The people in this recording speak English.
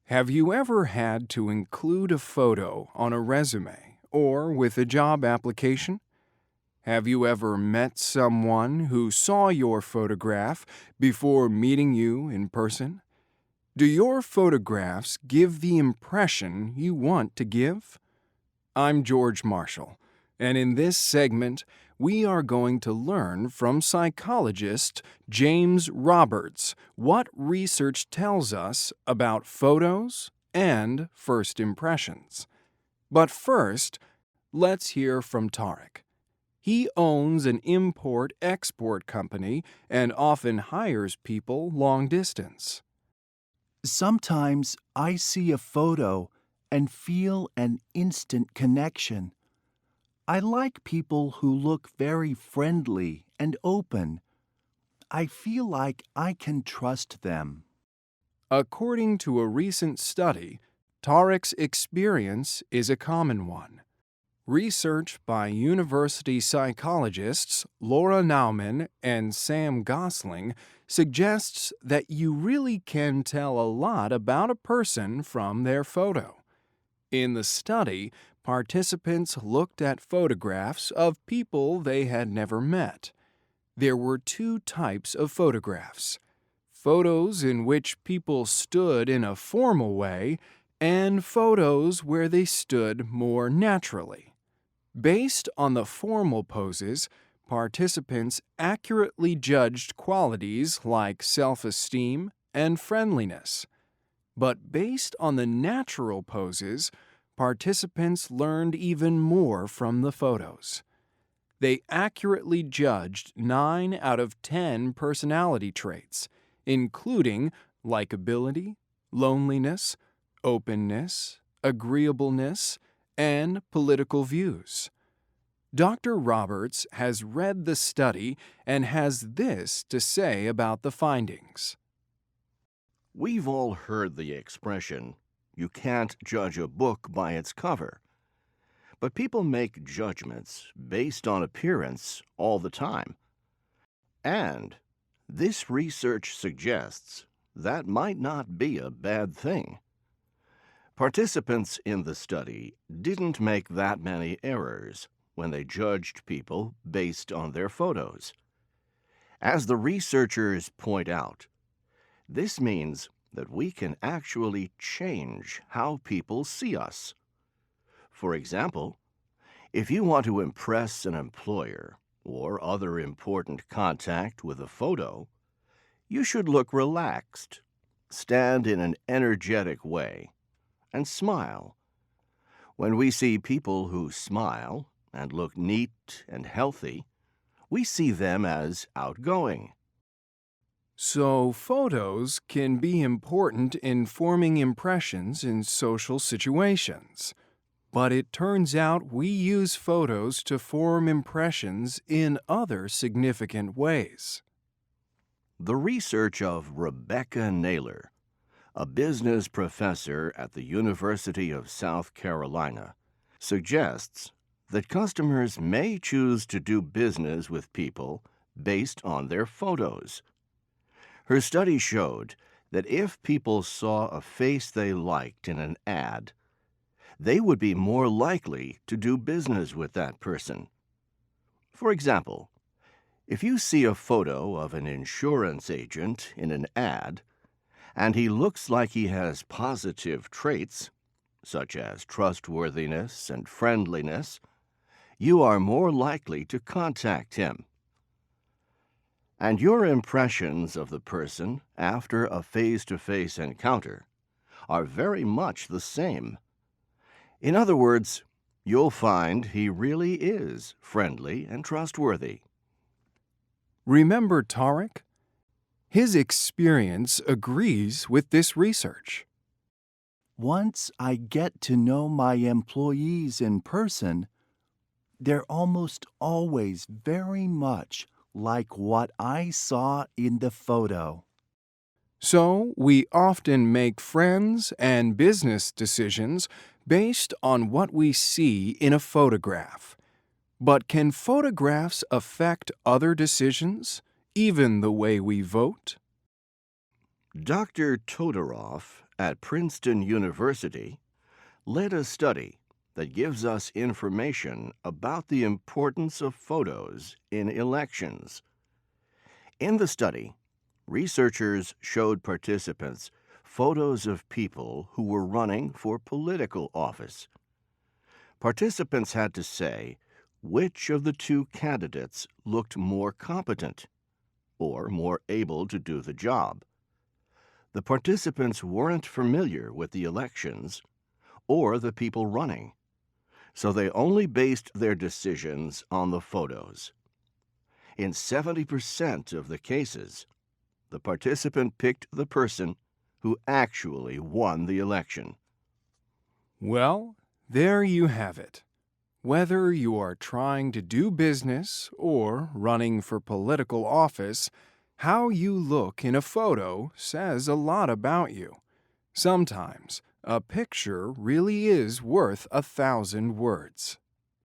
Have you ever had to include a photo on a resume or with a job application? Have you ever met someone who saw your photograph before meeting you in person? Do your photographs give the impression you want to give? I'm George Marshall, and in this segment, we are going to learn from psychologist James Roberts what research tells us about photos and first impressions. But first, let's hear from Tarek. He owns an import-export company and often hires people long distance. Sometimes I see a photo and feel an instant connection. I like people who look very friendly and open. I feel like I can trust them. According to a recent study, Tarek's experience is a common one. Research by university psychologists Laura Nauman and Sam Gosling suggests that you really can tell a lot about a person from their photo. In the study, participants looked at photographs of people they had never met. There were two types of photographs: photos in which people stood in a formal way and photos where they stood more naturally. Based on the formal poses, participants accurately judged qualities like self-esteem and friendliness. But based on the natural poses, participants learned even more from the photos. They accurately judged 9 out of 10 personality traits, including likability, loneliness, openness, agreeableness, and political views. Dr. Roberts has read the study and has this to say about the findings. We've all heard the expression, you can't judge a book by its cover. But people make judgments based on appearance all the time. And this research suggests that might not be a bad thing. Participants in the study didn't make that many errors when they judged people based on their photos. As the researchers point out, this means that we can actually change how people see us. For example, if you want to impress an employer or other important contact with a photo, you should look relaxed, stand in an energetic way, and smile. When we see people who smile and look neat and healthy, we see them as outgoing. So, photos can be important in forming impressions in social situations. But it turns out we use photos to form impressions in other significant ways. The research of Rebecca Naylor, a business professor at the University of South Carolina, suggests that customers may choose to do business with people based on their photos. Her study showed that if people saw a face they liked in an ad, they would be more likely to do business with that person. For example, if you see a photo of an insurance agent in an ad, and he looks like he has positive traits, such as trustworthiness and friendliness, you are more likely to contact him. And your impressions of the person after a face-to-face encounter are very much the same. In other words, you'll find he really is friendly and trustworthy. Remember Tarek? His experience agrees with this research. Once I get to know my employees in person, they're almost always very much like what I saw in the photo. So, we often make friends and business decisions based on what we see in a photograph. But can photographs affect other decisions, even the way we vote? Dr. Todorov at Princeton University led a study that gives us information about the importance of photos in elections. In the study, researchers showed participants photos of people who were running for political office. Participants had to say which of the two candidates looked more competent or more able to do the job. The participants weren't familiar with the elections or the people running, so they only based their decisions on the photos. In 70% of the cases, the participant picked the person who actually won the election. Well, there you have it. Whether you are trying to do business or running for political office, how you look in a photo says a lot about you. Sometimes, a picture really is worth 1,000 words.